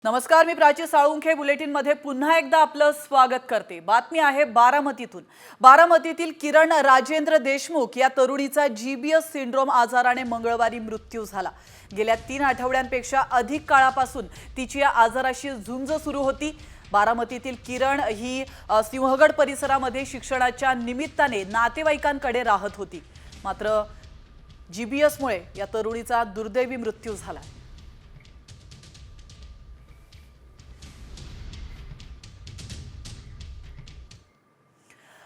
नमस्कार, मी प्राची साळुंखे बुलेटिन मध्ये पुन्हा एकदा आपलं स्वागत करते। बातमी आहे बारामतीतून। बारामतीतील किरण राजेंद्र देशमुख या तरुणीचा जीबीएस सिंड्रोम आजाराने मंगळवारी मृत्यू झाला। गेल्या 3 आठवड्यांपेक्षा अधिक काळापासून तिची या आजाराशी झुंज सुरू होती। बारामतीतील किरण ही सिंहगड परिसरामध्ये शिक्षणाच्या निमित्ताने नातेवाईकांकडे राहत होती। मात्र जीबीएस मुळे या तरुणीचा दुर्दैवी मृत्यू झाला।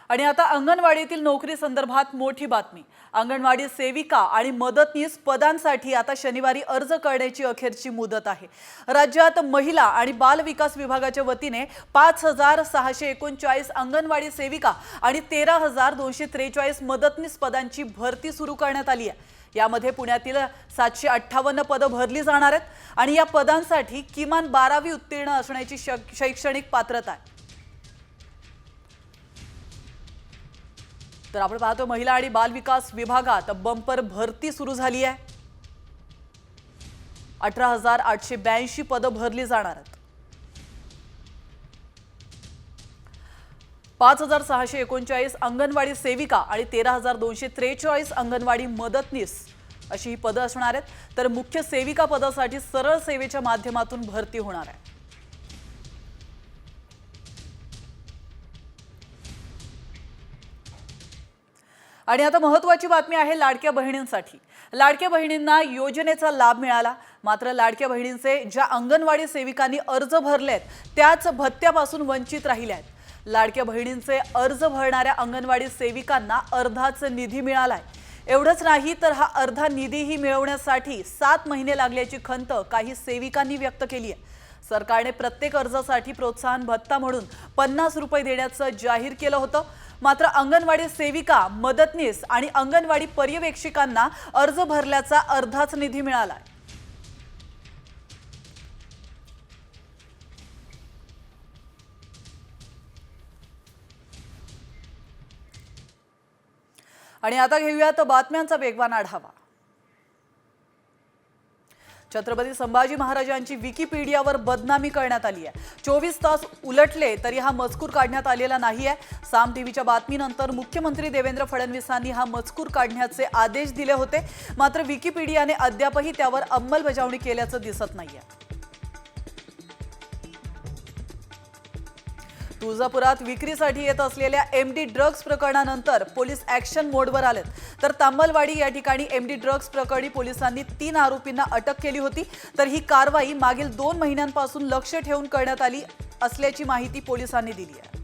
आणि आता अंगणवाडीतील नोकरी संदर्भात मोठी बातमी। अंगणवाडी सेविका आणि मदतनीस पदांसाठी आता शनिवारी अर्ज करण्याची अखेरची मुदत आहे। राज्यात महिला आणि बाल विकास विभागाच्या वतीने 5639 अंगणवाडी सेविका आणि 13243 मदतनीस पदांची भरती सुरू करण्यात आली आहे। यामध्ये पुण्यातील 758 पदं भरली जाणार आहेत आणि या पदांसाठी किमान 12वी उत्तीर्ण असण्याची शैक्षणिक पात्रता आहे। तर आपण पाहतो महिला आणि बाल विकास विभागात बंपर भरती सुरू झाली आहे। 18882 पदं भरली जाणार आहेत। 5639 अंगणवाडी सेविका आणि 13243 अंगणवाडी मदतनीस अशी ही पदं असणार आहेत। तर मुख्य सेविका पदासाठी सरळ सेवेच्या माध्यमातून भरती होणार आहे। आणि आता महत्त्वाची बातमी आहे लाडक्या बहिणींसाठी। लाडक्या बहिणींना योजनेचा लाभ मिळाला, मात्र लाडक्या बहिणींचे ज्या अंगणवाडी सेविकांनी अर्ज भरलेत त्याच भत्त्यापासून वंचित राहिल्या आहेत। लाडक्या बहिणींचे अर्ज भरणाऱ्या अंगणवाडी सेविकांना अर्धाच निधी मिळालाय। एवढंच नाही तर हा अर्धा निधीही मिळवण्यासाठी 7 महिने लागल्याची खंत काही सेविकांनी व्यक्त केली आहे। सरकारने प्रत्येक अर्जासाठी प्रोत्साहन भत्ता म्हणून 50 रुपये देण्याचं जाहीर केलं होतं, मात्र अंगणवाडी सेविका, मदतनीस आणि अंगणवाडी पर्यवेक्षिकांना अर्ज भरल्याचा अर्धाच निधी मिळाला। आणि आता घेऊयात बातम्यांचा वेगवान आढावा। छत्रपती संभाजी महाराजांची विकिपीडियावर बदनामी करण्यात आली आहे। 24 तास उलटले तरी हा मजकूर काढण्यात आलेला नाहीये। साम टीव्हीच्या बातमीनंतर मुख्यमंत्री देवेंद्र फडणवीसांनी हा मजकूर काढण्याचे आदेश दिले होते, मात्र विकिपीडियाने अद्यापही त्यावर अंमलबजावणी केल्याचं दिसत नाहीये। तुळजापुरात विक्रीसाठी येत असलेल्या एमडी ड्रग्ज प्रकरणानंतर पोलीस ॲक्शन मोडवर आलेत। तर तांबलवाडी या ठिकाणी एमडी ड्रग्ज प्रकरणी पोलिसांनी 3 आरोपींना अटक केली होती। तर ही कारवाई मागील 2 महिन्यांपासून लक्ष ठेवून करण्यात आली असल्याची माहिती पोलिसांनी दिली आहे।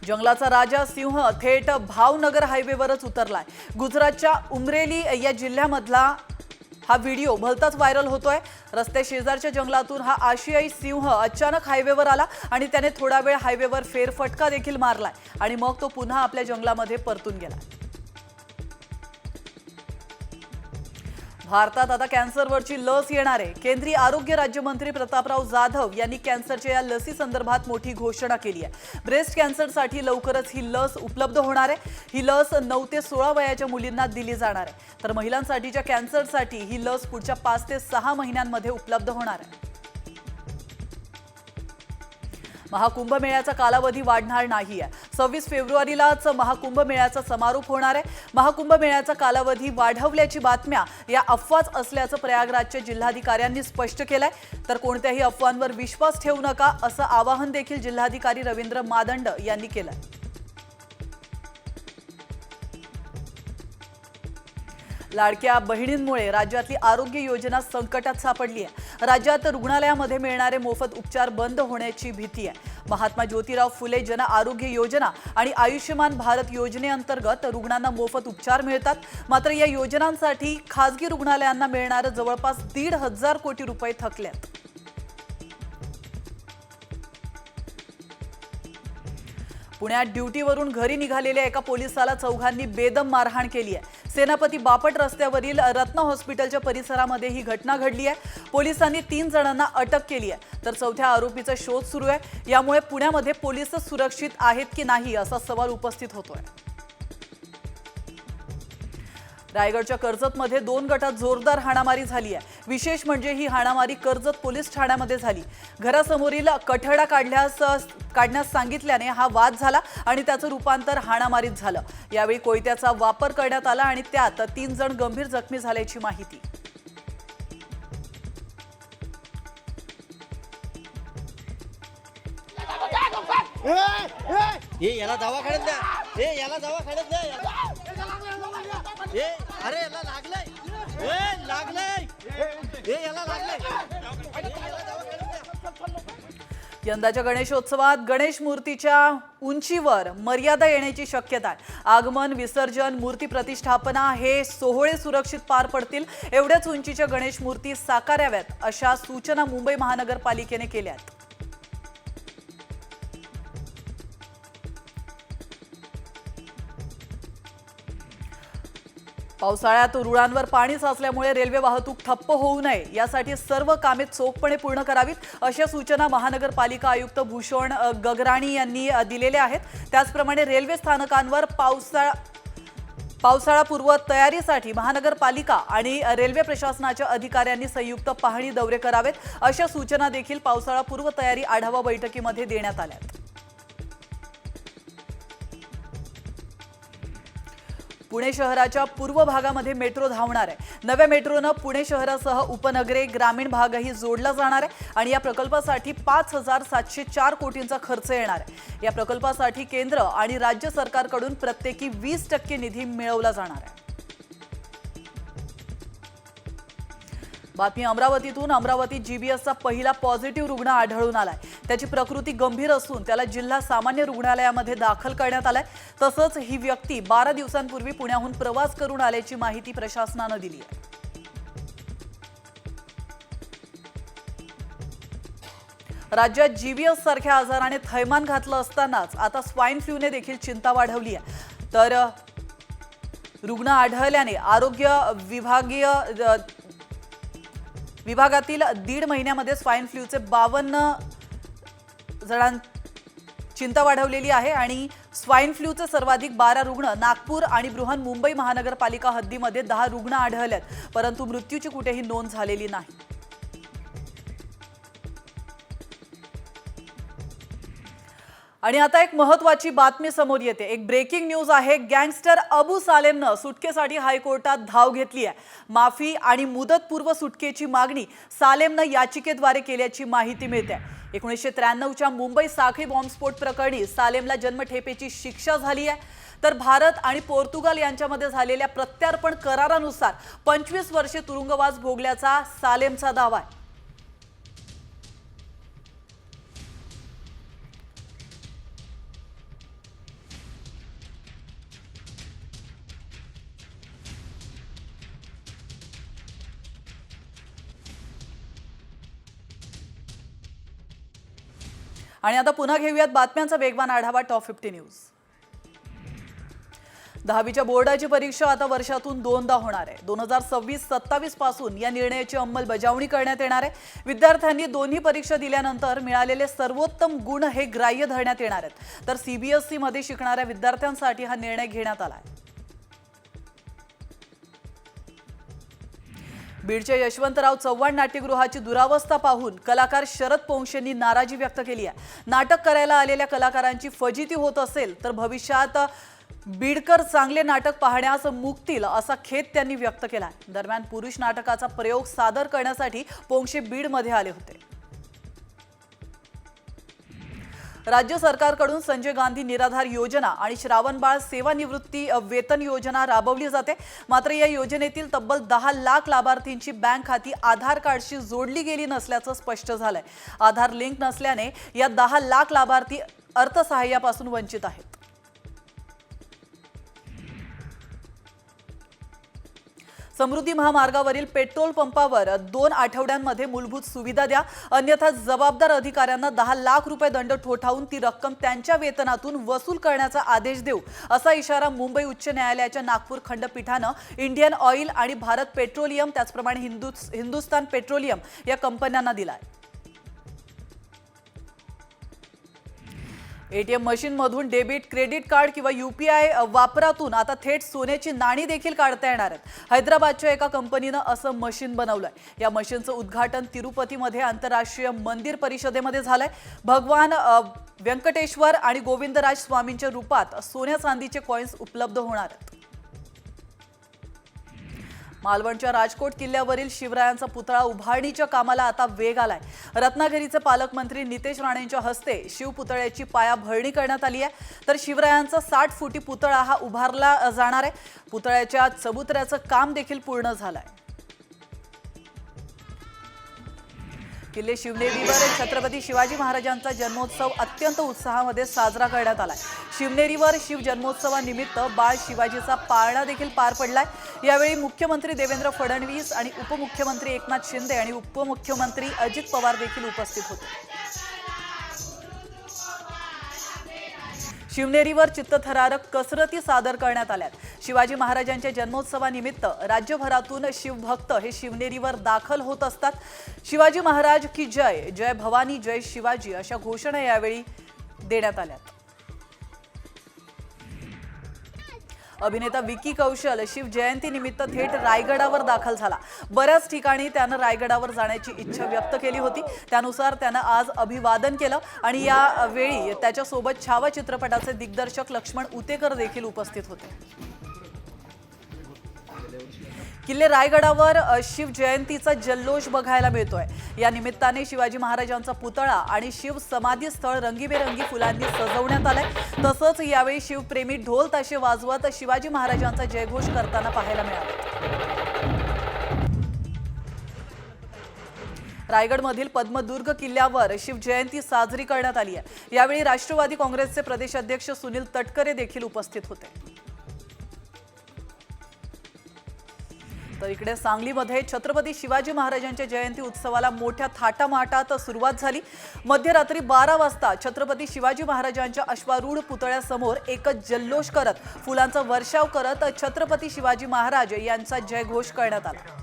जंगलाचा राजा सिंह थेट भावनगर हायवेवरच उतरलाय। गुजरातच्या उमरेली या जिल्ह्यामधला हा व्हिडिओ भलताच व्हायरल होतोय। रस्त्या शेजारच्या जंगलातून हा आशियाई सिंह अचानक हायवेवर आला आणि त्याने थोडा वेळ हायवेवर फेरफटका देखील मारलाय आणि मग तो पुन्हा आपल्या जंगलामध्ये परतून गेला। भारतात आता कॅन्सरवरची लस येणार आहे। केंद्रीय आरोग्य राज्यमंत्री प्रतापराव जाधव यांनी कॅन्सरच्या या लसी संदर्भात मोठी घोषणा केली आहे। ब्रेस्ट कॅन्सरसाठी लवकरच ही लस उपलब्ध होणार आहे। ही लस 9 ते 16 वयाच्या मुलींना दिली जाणार आहे। तर महिलांसाठीच्या कॅन्सरसाठी ही लस पुढच्या 5 ते 6 महिन्यांमध्ये उपलब्ध होणार आहे। महाकुंभ मेळ्याचा कालावधी वाढणार नाहीये। 26 फेब्रुवारीलाच महाकुंभ मेळ्याचा समारोप होणार आहे। महाकुंभ मेळ्याचा कालावधी वाढवल्याची बातम्या या अफवाच असल्याचं प्रयागराजच्या जिल्हाधिकाऱ्यांनी स्पष्ट केलंय। तर कोणत्याही अफवांवर विश्वास ठेवू नका असं आवाहन देखील जिल्हाधिकारी रवींद्र मादंड यांनी केलंय। लाडक्या बहिणींमुळे राज्यातली आरोग्य योजना संकटात सापडली आहे। राज्यात रुग्णालयामध्ये मिळणारे मोफत उपचार बंद होण्याची भीती आहे। महात्मा ज्योतिराव फुले जन आरोग्य योजना आणि आयुष्यमान भारत योजनेअंतर्गत रुग्णांना मोफत उपचार मिळतात, मात्र या योजनांसाठी खासगी रुग्णालयांना मिळणारे जवळपास 1,500 कोटी रुपये थकलेत। पुण्यात ड्युटीवरून घरी निघालेल्या एका पोलिसाला चौघांनी बेदम मारहाण केली आहे। सेनापती बापट रस्त्यावरील रत्न हॉस्पिटलच्या परिसरामध्ये ही घटना घडली आहे। पोलिसांनी 3 जणांना अटक केली आहे, तर 4थ्या आरोपीचा शोध सुरू आहे। यामुळे पुण्यामध्ये पोलीस सुरक्षित आहेत की नाही असा सवाल उपस्थित होतोय। रायगडच्या कर्जतमध्ये 2 गटात जोरदार हाणामारी झाली आहे। विशेष म्हणजे ही हाणामारी कर्जत पोलीस ठाण्यामध्ये झाली। घरासमोरील कठडा काढण्यास सांगितल्याने हा वाद झाला आणि त्याचं रूपांतर हाणामारीत झालं। यावेळी कोयत्याचा वापर करण्यात आला आणि त्यात 3 जण गंभीर जखमी झाल्याची माहिती। याला दवाखान्यात द्या, याला दवाखान्यात द्या। अरे याला लागलंय, लागलंय, याला लागलंय। यंदाच्या गणेशोत्सवात गणेश मूर्तीच्या उंचीवर मर्यादा येण्याची शक्यता आहे। आगमन, विसर्जन, मूर्ती प्रतिष्ठापना हे सोहळे सुरक्षित पार पडतील, एवढ्याच उंचीच्या गणेश मूर्ती साकाराव्यात अशा सूचना मुंबई महानगरपालिकेने केल्या आहेत। पावसाळ्यात रुळांवर पाणी साचल्यामुळे रेल्वे वाहतूक ठप्प होऊ नये यासाठी सर्व कामे चोखपणे पूर्ण करावीत अशा सूचना महानगरपालिका आयुक्त भूषण गगराणी यांनी दिलेल्या आहेत। त्याचप्रमाणे रेल्वे स्थानकांवर पावसाळापूर्व तयारीसाठी महानगरपालिका आणि रेल्वे प्रशासनाच्या अधिकाऱ्यांनी संयुक्त पाहणी दौरे करावेत अशा सूचना देखील पावसाळापूर्व तयारी आढावा बैठकीमध्ये देण्यात आल्या आहेत। पुणे शहराच्या पूर्व भागामध्ये मेट्रो धावणार आहे। नव्या मेट्रोनं पुणे शहरासह उपनगरे, ग्रामीण भागही जोडला जाणार आहे आणि या प्रकल्पासाठी 5,704 कोटींचा खर्च येणार आहे। या प्रकल्पासाठी केंद्र आणि राज्य सरकारकडून प्रत्येकी 20% निधी मिळवला जाणार आहे। बातमी अमरावतीतून। अमरावतीत जीबीएसचा पहिला पॉझिटिव्ह रुग्ण आढळून आलाय। त्याची प्रकृती गंभीर असून त्याला जिल्हा सामान्य रुग्णालयामध्ये दाखल करण्यात आलाय। तसंच ही व्यक्ती 12 दिवसांपूर्वी पुण्याहून प्रवास करून आल्याची माहिती प्रशासनाने दिली आहे। राज्यात जीबीएस सारख्या आजाराने थैमान घातलं असतानाच आता स्वाईन फ्लूने देखील चिंता वाढवली आहे। तर रुग्ण आढळल्याने आरोग्य विभागातील 1.5 महिन्यामध्ये स्वाईन फ्लूचे 52 जणांची चिंता वाढवलेली आहे आणि स्वाईन फ्लूचे सर्वाधिक 12 रुग्ण नागपूर आणि बृहन्मुंबई महानगरपालिका हद्दीमध्ये 10 रुग्ण आढळलेत, परंतु मृत्यूची कुठेही नोंद झालेली नाही। आणि आता एक महत्त्वाची बातमी समोर येते। एक ब्रेकिंग न्यूज आहे। गँगस्टर अबू सालेमनं सुटकेसाठी हायकोर्टात धाव घेतली आहे। माफी आणि मुदतपूर्व सुटकेची मागणी सालेमनं याचिकेद्वारे केल्याची माहिती मिळते। 1993च्या मुंबई साखळी बॉम्बस्फोट प्रकरणी सालेमला जन्मठेपेची शिक्षा झाली आहे। तर भारत आणि पोर्तुगाल यांच्यामध्ये झालेल्या प्रत्यार्पण करारानुसार 25 वर्षे तुरुंगवास भोगल्याचा सालेमचा दावा आहे। आणि आता पुन्हा घेऊयात बातम्यांचा वेगवान आढावा टॉप 50 न्यूज। 10वीच्या बोर्डाची परीक्षा आता वर्षातून 2दा होणार आहे। 2026-27 पासून या निर्णयाची अंमलबजावणी करण्यात येणार आहे। विद्यार्थ्यांनी दोन्ही परीक्षा दिल्यानंतर मिळालेले सर्वोत्तम गुण हे ग्राह्य धरण्यात येणार आहेत। तर सीबीएसई मध्ये शिकणाऱ्या विद्यार्थ्यांसाठी हा निर्णय घेण्यात आला आहे। बीडच्या यशवंतराव चव्हाण नाट्यगृहाची दुरावस्था पाहून कलाकार शरद पोंक्षेंनी नाराजी व्यक्त केली आहे। नाटक करायला आलेल्या कलाकारांची फजिती होत असेल तर भविष्यात बीडकर चांगले नाटक पाहण्यास मुकतील असा खेद त्यांनी व्यक्त केला आहे। दरम्यान पुरुष नाटकाचा प्रयोग सादर करण्यासाठी पोंक्षे बीडमध्ये आले होते। राज्य सरकारकडून संजय गांधी निराधार योजना आणि श्रावणबाळ सेवानिवृत्ती वेतन योजना राबवली जाते। मात्र या योजनेतील तब्बल 10 लाख लाभार्थींची बँक खाती आधार कार्डशी जोडली गेली नसल्याचं स्पष्ट झालंय। आधार लिंक नसल्याने या 10 लाख लाभार्थी अर्थसहाय्यापासून वंचित आहेत। समृद्धी महामार्गावरील पेट्रोल पंपावर 2 आठवड्यांमध्ये मूलभूत सुविधा द्या, अन्यथा जबाबदार अधिकाऱ्यांना 10 लाख रुपये दंड ठोठावून ती रक्कम त्यांच्या वेतनातून वसूल करण्याचा आदेश देऊ असा इशारा मुंबई उच्च न्यायालयाच्या नागपूर खंडपीठानं इंडियन ऑइल आणि भारत पेट्रोलियम त्याचप्रमाणे हिंदुस्तान पेट्रोलियम या कंपन्यांना दिला आहे। एटीएम मशीनमधून डेबिट क्रेडिट कार्ड किंवा UPI वापरातून आता थेट सोन्याची नाणी देखील काढता येणार आहेत। हैदराबादच्या एका कंपनीनं असं मशीन बनवलंय। या मशीनचं उद्घाटन तिरुपतीमध्ये आंतरराष्ट्रीय मंदिर परिषदेमध्ये झालंय। भगवान व्यंकटेश्वर आणि गोविंदराज स्वामींच्या रूपात सोन्या चांदीचे कॉइन्स उपलब्ध होणार आहेत। मालवणच्या राजकोट किल्ल्यावरील शिवरायांचा पुतळा उभारणीच्या कामाला आता वेग आलाय। रत्नागिरीचे पालकमंत्री नितेश राणेंच्या हस्ते शिवपुतळ्याची पायाभरणी करण्यात आली आहे। तर शिवरायांचा 60 फुटी पुतळा हा उभारला जाणार आहे। पुतळ्याच्या चबुतऱ्याचं काम देखील पूर्ण झालंय। किल्ले शिवनेरीवर छत्रपती शिवाजी महाराजांचा जन्मोत्सव अत्यंत उत्साहामध्ये साजरा करण्यात आलाय। शिवनेरीवर शिव जन्मोत्सवानिमित्त बाळ शिवाजीचा पाळणा देखील पार पडलाय। यावेळी मुख्यमंत्री देवेंद्र फडणवीस आणि उपमुख्यमंत्री एकनाथ शिंदे आणि उपमुख्यमंत्री अजित पवार देखील उपस्थित होते। शिवनेरीवर चित्तथरारक कसरती सादर करण्यात आल्यात। शिवाजी महाराजांच्या जन्मोत्सवानिमित्त राज्यभरातून शिवभक्त हे शिवनेरीवर दाखल होत असतात। शिवाजी महाराज की जय, जय भवानी, जय शिवाजी अशा घोषणा यावेळी देण्यात आल्यात। अभिनेता विकी कौशल शिव जयंती निमित्त थेट रायगडावर दाखल झाला। बऱ्याच ठिकाणी त्यानं रायगडावर जाण्याची इच्छा व्यक्त केली होती। त्यानुसार त्यानं आज अभिवादन केलं आणि यावेळी त्याच्यासोबत छावा चित्रपटाचे दिग्दर्शक लक्ष्मण उतेकर देखील उपस्थित होते। किल्ले रायगडावर शिव जयंतीचा जल्लोष बघायला मिळतोय। या निमित्ताने शिवाजी महाराजांचा पुतळा आणि शिव समाधी स्थळ रंगीबेरंगी फुलांनी सजवण्यात आलंय। तसंच यावेळी शिवप्रेमी ढोल ताशे वाजवत शिवाजी महाराजांचा जयघोष करताना पाहायला मिळाला। रायगडमधील पद्मदुर्ग किल्ल्यावर शिव जयंती साजरी करण्यात आली आहे। यावेळी राष्ट्रवादी काँग्रेसचे प्रदेशाध्यक्ष सुनील तटकरे देखील उपस्थित होते। तर इकडे सांगलीमध्ये छत्रपती शिवाजी महाराजांच्या जयंती उत्सवाला मोठ्या थाटामाटात सुरुवात झाली। मध्यरात्री 12 वाजता छत्रपती शिवाजी महाराजांच्या अश्वारूढ पुतळ्यासमोर एकच जल्लोष करत फुलांचा वर्षाव करत छत्रपती शिवाजी महाराज यांचा जयघोष करण्यात आला।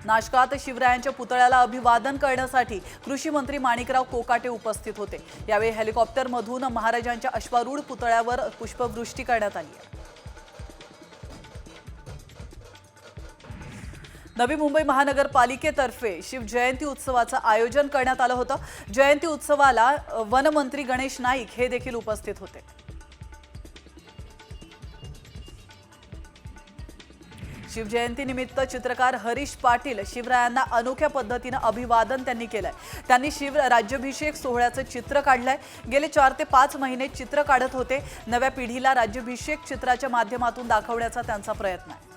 नाशकात शिवरायांच्या पुतळ्याला अभिवादन करण्यासाठी कृषी मंत्री माणिकराव कोकाटे उपस्थित होते। यावेळी हेलिकॉप्टरमधून महाराजांच्या अश्वारूढ पुतळ्यावर पुष्पवृष्टी करण्यात आली आहे। नवी मुंबई महानगरपालिकेतर्फे शिव जयंती उत्सवाचं आयोजन करण्यात आलं होतं। जयंती उत्सवाला वनमंत्री गणेश नाईक हे देखील उपस्थित होते। शिवजयंतीनिमित्त चित्रकार हरीश पाटील शिवरायांना अनोख्या पद्धतीने अभिवादन त्यांनी केलंय। त्यांनी राज्याभिषेक सोहळ्याचं चित्र काढलंय। गेले 4 ते 5 महिने चित्र काढत होते। नव्या पिढीला राज्याभिषेक चित्राच्या माध्यमातून दाखवण्याचा त्यांचा प्रयत्न आहे।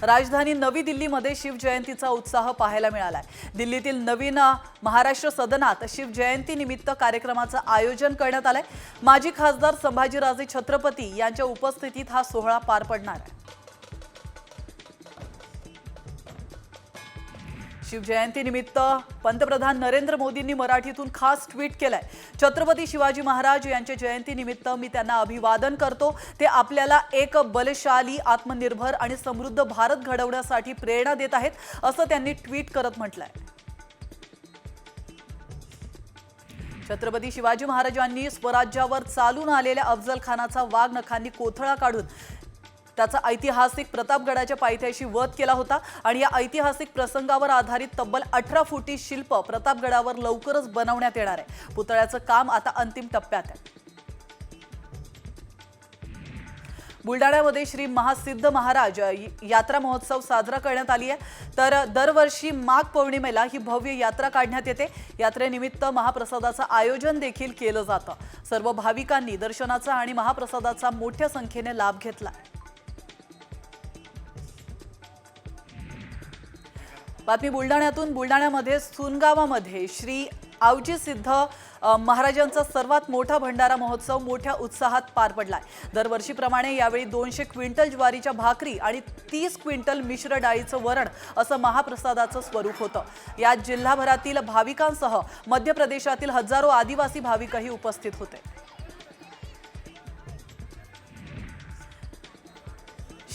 राजधानी नवी दिल्लीमध्ये शिवजयंतीचा उत्साह पाहायला मिळालाय। दिल्लीतील नवीन महाराष्ट्र सदनात शिवजयंती निमित्त कार्यक्रमाचं आयोजन करण्यात आलंय। माजी खासदार संभाजीराजे छत्रपती यांच्या उपस्थितीत हा सोहळा पार पडणार आहे। शिवजयंतीनिमित्त पंतप्रधान नरेंद्र मोदींनी मराठीतून खास ट्विट केलंय। छत्रपती शिवाजी महाराज यांच्या जयंतीनिमित्त मी त्यांना अभिवादन करतो। ते आपल्याला एक बलशाली, आत्मनिर्भर आणि समृद्ध भारत घडवण्यासाठी प्रेरणा देत आहेत, असं त्यांनी ट्विट करत म्हटलंय। छत्रपती शिवाजी महाराजांनी स्वराज्यावर चालून आलेल्या अफजल खानाचा वाघ नखांनी कोथळा काढून त्याचा ऐतिहासिक प्रतापगडाच्या पायथ्याशी वध केला होता आणि या ऐतिहासिक प्रसंगावर आधारित तब्बल 18 फुटी शिल्प प्रतापगडावर लवकरच बनवण्यात येणार आहे। पुतळ्याचं काम आता अंतिम टप्प्यात आहे। बुलडाण्यामध्ये श्री महासिद्ध महाराज यात्रा महोत्सव साजरा करण्यात आली आहे। तर दरवर्षी माघ पौर्णिमेला ही भव्य यात्रा काढण्यात येते। यात्रेनिमित्त महाप्रसादाचं आयोजन देखील केलं जातं। सर्व भाविकांनी दर्शनाचा आणि महाप्रसादाचा मोठ्या संख्येने लाभ घेतला। बातमी बुलडाण्यातून। बुलडाण्यामध्ये सुनगावामध्ये श्री आवजी सिद्ध महाराजांचा सर्वात मोठा भंडारा महोत्सव मोठ्या उत्साहात पार पडलाय। दरवर्षीप्रमाणे यावेळी 200 क्विंटल ज्वारीच्या भाकरी आणि 30 क्विंटल मिश्र डाळीचं वरण असं महाप्रसादाचं स्वरूप होतं। यात जिल्हाभरातील भाविकांसह मध्य प्रदेशातील हजारो आदिवासी भाविकही उपस्थित होते।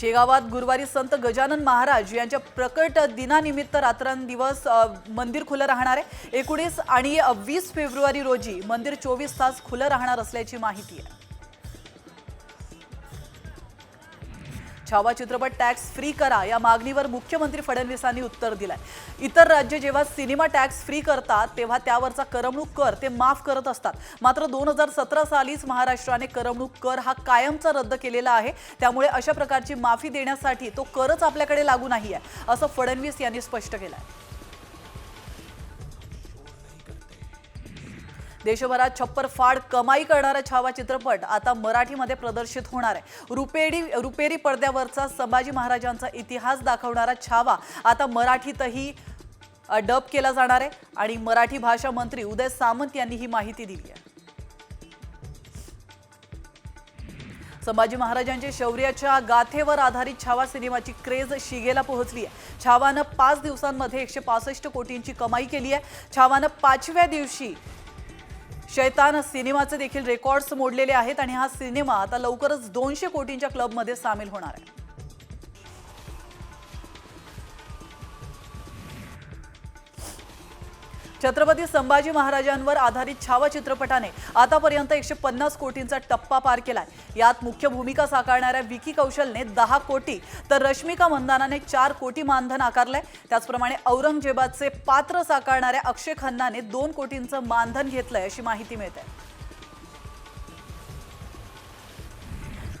शेगावात गुरुवारी संत गजानन महाराज यांच्या प्रकट दिनानिमित्त रात्रंदिवस मंदिर खुलं राहणार आहे. 19 आणि 20 फेब्रुवारी रोजी मंदिर 24 तास खुलं राहणार असल्याची माहिती आहे. छावा चित्रपट टॅक्स फ्री करा या मागणीवर मुख्यमंत्री फडणवीसांनी उत्तर दिलंय. इतर राज्य जेव्हा सिनेमा टॅक्स फ्री करतात तेव्हा त्यावरचा करमणूक कर ते माफ करत असतात. मात्र 2017 सालीच महाराष्ट्राने करमणूक कर हा कायमचा रद्द केलेला आहे. त्यामुळे अशा प्रकारची माफी देण्यासाठी तो करच आपल्याकडे लागू नाहीये असं फडणवीस यांनी स्पष्ट केलंय. देशभरात छप्पर फाड कमाई करणारा छावा चित्रपट आता मराठीमध्ये प्रदर्शित होणार आहे. रुपेरी पडद्यावरचा संभाजी महाराजांचा इतिहास दाखवणारा छावा आता मराठीतही डब केला जाणार आहे आणि मराठी भाषा मंत्री उदय सामंत यांनी ही माहिती दिली आहे. संभाजी महाराजांच्या शौर्याच्या गाथेवर आधारित छावा सिनेमाची क्रेज शिगेला पोहोचली आहे. छावानं 5 दिवसांमध्ये 165 कोटींची कमाई केली आहे. छावानं 5व्या दिवशी शैतान सिनेमाचे देखील रेकॉर्ड्स मोडलेले आहेत आणि हा सिनेमा आता लवकरच 200 कोटींच्या क्लबमध्ये सामील होणार आहे. छत्रपती संभाजी महाराजांवर आधारित छावा चित्रपटाने आतापर्यंत 150 कोटींचा टप्पा पार केलाय. यात मुख्य भूमिका साकारणाऱ्या विकी कौशलने 10 कोटी तर रश्मिका मंदानाने 4 कोटी मानधन आकारलंय. त्याचप्रमाणे औरंगजेबाचे पात्र साकारणाऱ्या अक्षय खन्नाने 2 कोटींचं मानधन घेतलंय अशी माहिती मिळते.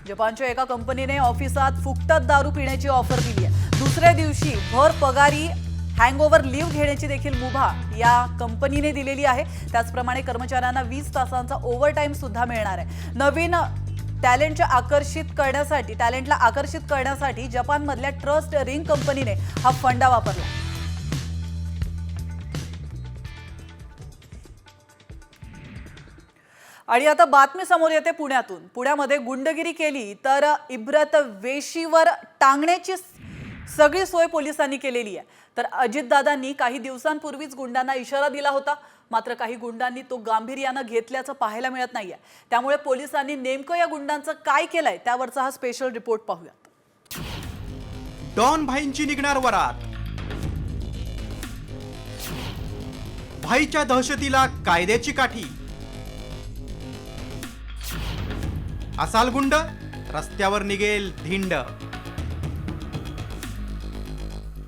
जपानच्या एका कंपनीने ऑफिसात फुकटात दारू पिण्याची ऑफर दिली आहे. दुसऱ्या दिवशी भर पगारी हँगओव्हर लीव्ह घेण्याची देखील मुभा या कंपनीने दिलेली आहे. त्याचप्रमाणे कर्मचाऱ्यांना 20 तासांचा ओव्हरटाईम सुद्धा मिळणार आहे. नवीन टॅलेंटला आकर्षित करण्यासाठी जपानमधल्या ट्रस्ट रिंग कंपनीने हा फंडा वापरला. आणि आता बातमी समोर येते पुण्यातून. पुण्यामध्ये गुंडगिरी केली तर इब्रत वेशीवर टांगण्याची सगळी सोय पोलिसांनी केलेली आहे. तर अजितदादांनी काही दिवसांपूर्वीच गुंडांना इशारा दिला होता. मात्र काही गुंडांनी तो गांभीर्यानं घेतल्याचं पाहायला मिळत नाहीये. त्यामुळे पोलिसांनी नेमकं या गुंडांचं काय केलंय त्यावरचा हा स्पेशल रिपोर्ट पाहूयात. डॉन भाईंची निघणार वरात. भाईच्या दहशतीला कायद्याची काठी. असाल गुंड रस्त्यावर निघेल धिंड.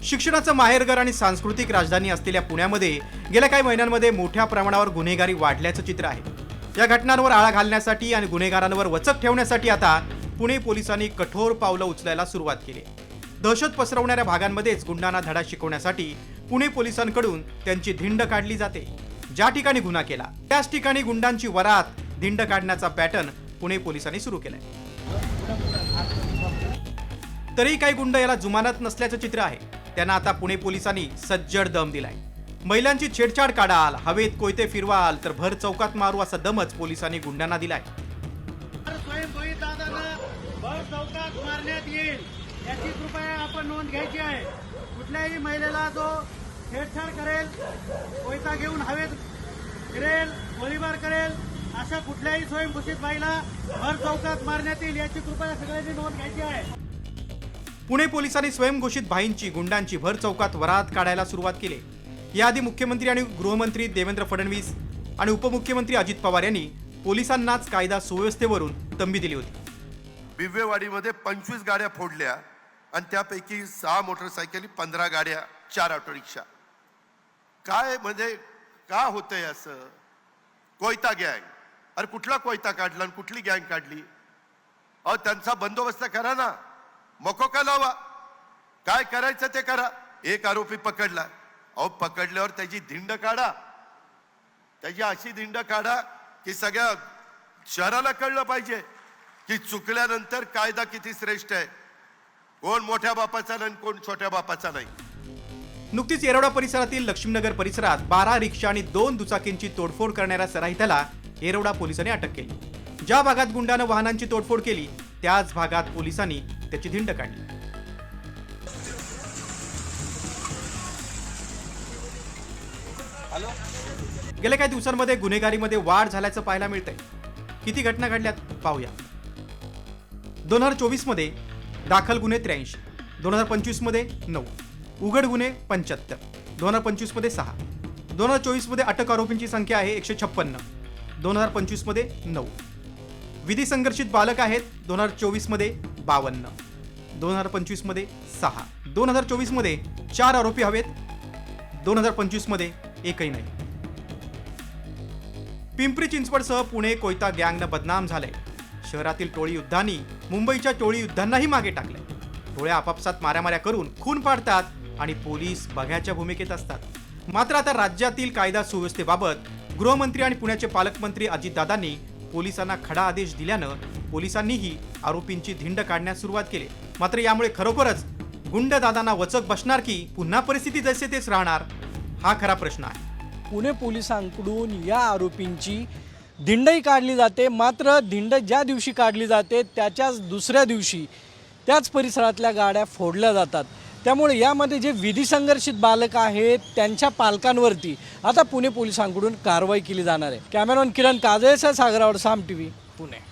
शिक्षणाचं माहेरघर आणि सांस्कृतिक राजधानी असलेल्या पुण्यामध्ये गेल्या काही महिन्यांमध्ये मोठ्या प्रमाणावर गुन्हेगारी वाढल्याचं चित्र आहे. या घटनांवर आळा घालण्यासाठी आणि गुन्हेगारांवर वचक ठेवण्यासाठी आता पुणे पोलिसांनी कठोर पावलं उचलायला सुरुवात केली. दहशत पसरवणाऱ्या भागांमध्येच गुंडांना धडा शिकवण्यासाठी पुणे पोलिसांकडून त्यांची धिंड काढली जाते. ज्या ठिकाणी गुन्हा केला त्याच ठिकाणी गुंडांची वरात धिंड काढण्याचा पॅटर्न पुणे पोलिसांनी सुरू केलाय. तरी काही गुंड याला जुमानत नसल्याचं चित्र आहे. त्यांना आता पुणे पोलिसांनी सज्जड दम दिलाय. महिलांची छेडछाड काढाल, हवेत कोयते फिरवाल तर भर चौकात मारू असा दमच पोलिसांनी गुंडांना दिलाय. स्वयंभूत दादांना भर चौकात मारण्यात येईल याची कृपया आपण नोंद घ्यायची आहे. कुठल्याही महिलेला जो छेडछाड करेल, कोयता घेऊन हवेत फिरेल, गोळीबार करेल अशा कुठल्याही स्वयंभूषित बाईला भर चौकात मारण्यात येईल याची कृपया सगळ्यांनी नोंद घ्यायची आहे. पुणे पोलिसांनी स्वयंघोषित भाईंची गुंडांची भर चौकात वरात काढायला सुरुवात केली. याआधी मुख्यमंत्री आणि गृहमंत्री देवेंद्र फडणवीस आणि उपमुख्यमंत्री अजित पवार यांनी पोलिसांनाच कायदा सुव्यवस्थेवरून तंबी दिली होती. बिबवेवाडीमध्ये 25 गाड्या फोडल्या आणि त्यापैकी 6 मोटरसायकली, 15 गाड्या, 4 ऑटो रिक्षा. काय म्हणजे का होतंय असं? कोयता गँग. अरे कुठला कोयता काढला आणि कुठली गँग काढली? अहो त्यांचा बंदोबस्त करा ना, मको का लावा. काय करायचं ते करा. एक आरोपी पकडला, अहो पकडल्यावर त्याची धिंड काढा. त्याची अशी धिंड काढा की सगळ्या शहराला कळलं पाहिजे की चुकल्यानंतर कायदा किती श्रेष्ठ आहे. कोण मोठ्या बापाचा नाही, कोण छोट्या बापाचा नाही. नुकतीच येरवडा परिसरातील लक्ष्मीनगर परिसरात 12 रिक्षा आणि 2 दुचाकींची तोडफोड करणाऱ्या सराईताला येरवडा पोलिसांनी अटक केली. ज्या भागात गुंडानं वाहनांची तोडफोड केली त्याच भागात पोलिसांनी त्याची धिंड काढली. गेल्या काही दिवसांमध्ये गुन्हेगारीमध्ये वाढ झाल्याचं पाहायला मिळतंय. किती घटना घडल्यात पाहूया. 2024 मध्ये दाखल गुन्हे 83, 2025मध्ये 9, उघड गुन्हे 75, 2025मध्ये 6, 2024मध्ये अटक आरोपींची संख्या आहे 156, 2025मध्ये 9, विधी संघर्षित बालक आहेत 2024मध्ये 52, 2025मध्ये 6, 2024मध्ये 4 आरोपी हवेत, 2025मध्ये एकही नाही. पिंपरी चिंचवडसह पुणे कोयता गँगनं बदनाम झालंय. शहरातील टोळी युद्धांनी मुंबईच्या टोळी युद्धांनाही मागे टाकलंय. टोळ्या आपापसात माऱ्यामाऱ्या करून खून पाडतात आणि पोलीस बघ्याच्या भूमिकेत असतात. मात्र आता राज्यातील कायदा सुव्यवस्थेबाबत गृहमंत्री आणि पुण्याचे पालकमंत्री अजितदादांनी पोलिसांना खडा आदेश दिल्यानं पोलिसांनीही आरोपींची धिंड काढण्यास सुरुवात केली. मात्र यामुळे खरोखरच गुंड दादांना वचक बसणार की पुन्हा परिस्थिती जैसे तेच राहणार, हा खरा प्रश्न आहे. पुणे पोलिसांकडून या आरोपींची धिंडही काढली जाते. मात्र धिंड ज्या दिवशी काढली जाते त्याच्याच दुसऱ्या दिवशी त्याच परिसरातल्या गाड्या फोडल्या जातात. त्यामुळे यामध्ये जे विधी संघर्षित बालक आहेत त्यांच्या पालकांवरती आता पुणे पोलिसांकडून कारवाई केली जाणार आहे. कॅमेरामॅन किरण काजळेसह सागरावर साम TV पुणे.